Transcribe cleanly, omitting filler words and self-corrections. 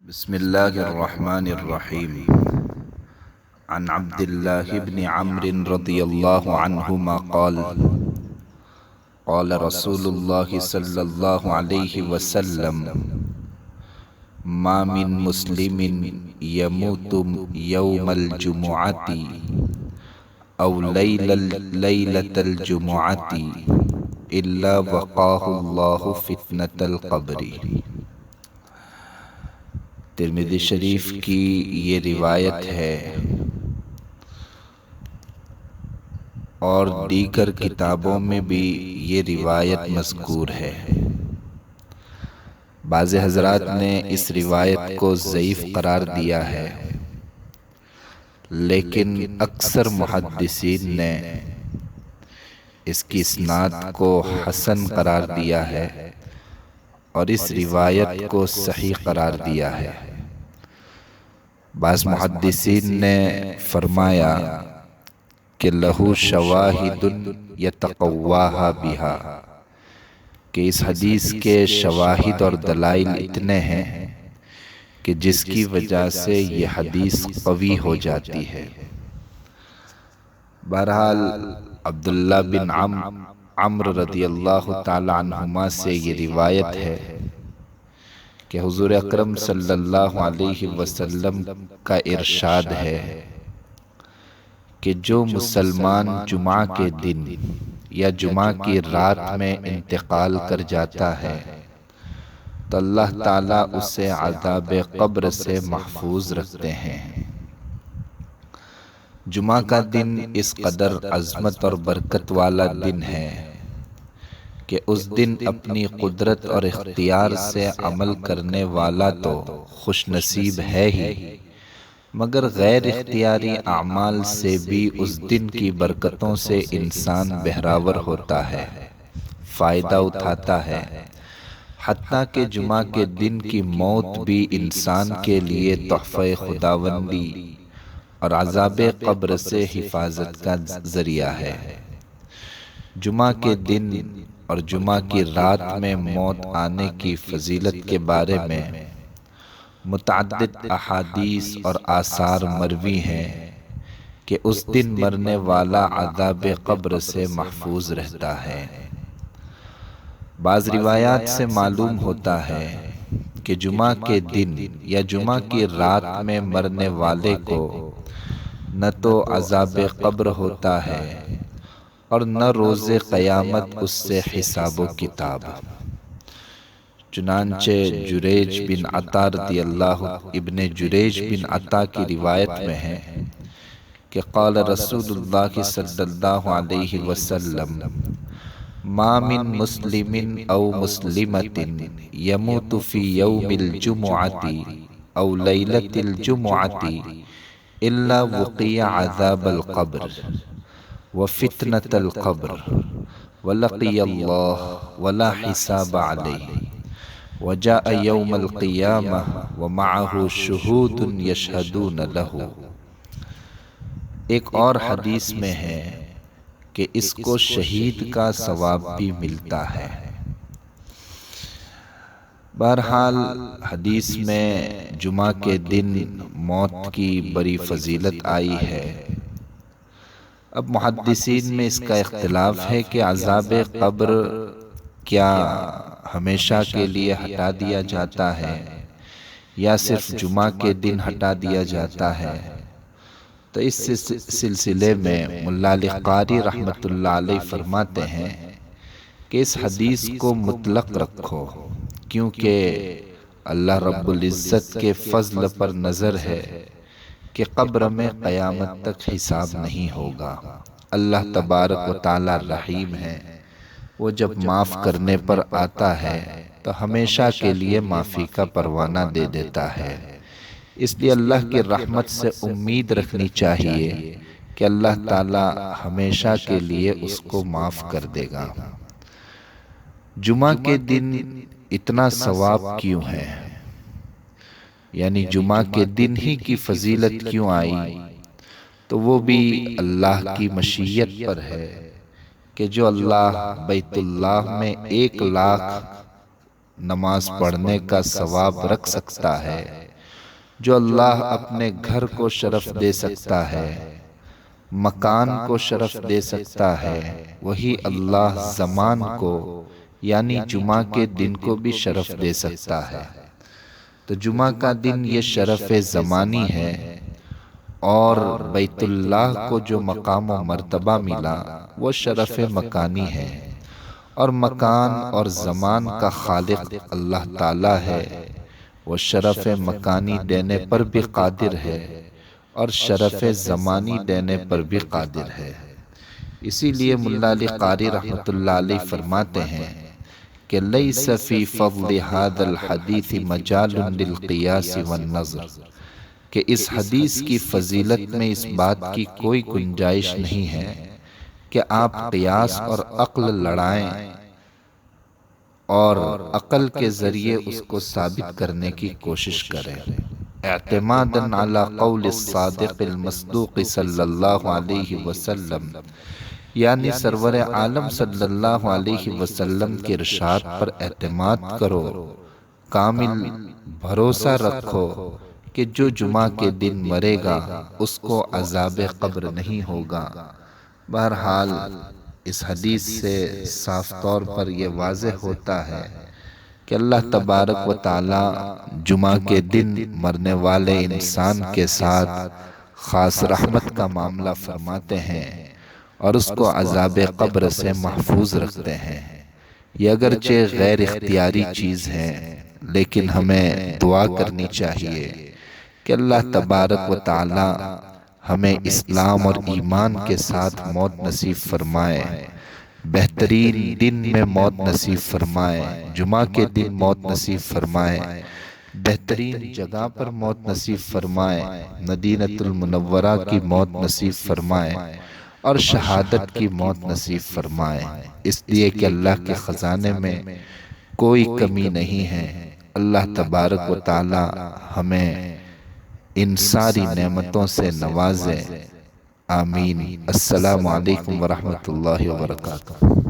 بسم الله الرحمن الرحيم. عن عبد الله بن عمرو رضي الله عنهما قال قال رسول الله صلى الله عليه وسلم: ما من مسلم يموت يوم الجمعة أو ليلة الجمعة إلا وقاه الله فتنة القبر۔ ترمذی شریف کی یہ روایت ہے اور دیگر کتابوں میں بھی یہ روایت مذکور ہے۔ بعض حضرات نے اس روایت کو ضعیف قرار دیا ہے، لیکن اکثر محدثین نے اس کی اسناد کو حسن قرار دیا ہے اور اس روایت کو صحیح قرار دیا ہے۔ بعض محدثین نے فرمایا کہ لہو شواہد یتقواہا بہا، کہ اس حدیث کے شواہد اور دلائل اتنے ہیں کہ جس کی وجہ سے یہ حدیث قوی ہو جاتی ہے۔ بہرحال عبداللہ بن عمرو رضی اللہ تعالی عنہما سے یہ روایت ہے کہ حضور اکرم صلی اللہ علیہ وسلم کا ارشاد ہے کہ جو مسلمان جمعہ کے دن یا جمعہ کی رات میں انتقال کر جاتا ہے تو اللہ تعالیٰ اسے عذاب قبر سے محفوظ رکھتے ہیں۔ جمعہ کا دن اس قدر عظمت اور برکت والا دن ہے کہ اس دن اپنی قدرت اور اختیار سے عمل کرنے والا تو خوش نصیب ہے ہی، مگر غیر اختیاری اعمال سے بھی اس دن کی برکتوں سے انسان بہراور ہوتا ہے، فائدہ اٹھاتا ہے، حتیٰ کہ جمعہ کے دن کی موت بھی انسان کے لیے تحفہ خداوندی اور عذاب قبر سے حفاظت کا ذریعہ ہے۔ جمعہ کے دن اور جمعہ کی رات میں موت آنے کی فضیلت کے بارے میں متعدد احادیث اور آثار مروی ہیں کہ اس دن مرنے والا عذاب قبر سے محفوظ رہتا ہے۔ بعض روایات سے معلوم ہوتا ہے کہ جمعہ کے دن یا جمعہ کی رات میں مرنے والے کو نہ تو عذاب قبر ہوتا ہے اور نہ روز قیامت اس سے حساب و کتاب۔ چنانچہ جریج بن عطا رضی اللہ ابن جریج بن عطا کی روایت میں ہے کہ قال رسول اللہ صلی اللہ علیہ وسلم: ما من مسلم او مسلمۃ يموت في يوم الجمعة او ليلة الجمعة الا وقي عذاب القبر وفتنة القبر ولقي الله ولا حساب عليه وجاء يوم القيامة ومعه شهود يشهدون له۔ ایک اور حدیث میں ہے کہ اس کو شہید کا ثواب بھی ملتا ہے۔ بہرحال حدیث میں جمعہ کے دن موت کی بڑی فضیلت آئی ہے۔ اب محدثین میں اس کا اختلاف ہے کہ عذاب قبر کیا ہمیشہ کے لیے ہٹا دیا جاتا ہے یا صرف جمعہ کے دن ہٹا دیا جاتا ہے۔ تو اس سلسلے میں ملا علی قاری رحمۃ اللہ علیہ فرماتے ہیں کہ اس حدیث کو مطلق رکھو، کیونکہ اللہ رب العزت کے فضل پر نظر ہے کہ قبر میں قیامت تک حساب نہیں ہوگا۔ اللہ تبارک و تعالی رحیم ہے، وہ جب معاف کرنے پر آتا ہے تو ہمیشہ کے لیے معافی کا پروانہ دے دیتا ہے۔ اس لیے اللہ کی رحمت سے امید رکھنی چاہیے کہ اللہ تعالی ہمیشہ کے لیے اس کو معاف کر دے گا۔ جمعہ کے دن اتنا ثواب کیوں ہے؟ یعنی جمعہ کے دن ہی کی فضیلت کیوں آئی؟ تو وہ بھی اللہ کی مشیت پر ہے کہ جو اللہ بیت اللہ میں 1,00,000 نماز پڑھنے کا ثواب رکھ سکتا ہے، جو اللہ اپنے گھر کو شرف دے سکتا ہے، مکان کو شرف دے سکتا ہے، وہی اللہ زمان کو یعنی جمعہ کے دن کو بھی شرف دے سکتا ہے۔ تو جمعہ کا دن یہ شرف زمانی ہے، اور بیت اللہ کو جو مقام و مرتبہ ملا وہ شرف مکانی ہے، اور مکان اور زمان کا خالق اللہ تعالی ہے، وہ شرف مکانی دینے پر بھی قادر ہے اور شرف زمانی دینے پر بھی قادر ہے۔ اسی لیے ملا علی قاری رحمۃ اللہ علیہ فرماتے ہیں کہ لیس فی فضل ھذا الحدیث مجال للقیاس والنظر، کہ اس حدیث کی فضیلت میں اس بات کی کوئی گنجائش نہیں ہے کہ آپ قیاس اور عقل لڑائیں اور عقل کے ذریعے اس کو ثابت کرنے کی کوشش کریں۔ اعتماداً علی قول الصادق المصدوق صلی اللہ علیہ وسلم، یعنی سرور عالم صلی اللہ علیہ وسلم کے ارشاد پر اعتماد کرو، کامل بھروسہ رکھو کہ جو جمعہ کے دن مرے گا اس کو عذاب قبر نہیں ہوگا۔ بہرحال اس حدیث سے صاف طور پر یہ واضح ہوتا ہے کہ اللہ تبارک و تعالی جمعہ کے دن مرنے والے انسان کے ساتھ خاص رحمت کا معاملہ فرماتے ہیں اور اس کو عذاب قبر سے محفوظ رکھتے ہیں۔ یہ اگرچہ غیر اختیاری چیز ہے، لیکن ہمیں دعا کرنی چاہیے کہ اللہ تبارک و تعالی ہمیں اسلام اور ایمان کے ساتھ موت نصیب فرمائے، بہترین دن میں موت نصیب فرمائے، جمعہ کے دن موت نصیب فرمائے، بہترین جگہ پر موت نصیب فرمائے، مدینۃ المنورہ کی موت نصیب فرمائے اور شہادت کی موت نصیب فرمائے، اس لیے کہ اللہ کے خزانے میں کوئی کمی نہیں ہے۔ اللہ تبارک و تعالی ہمیں ان ساری نعمتوں سے نوازے، آمین۔ السلام علیکم ورحمۃ اللہ وبرکاتہ۔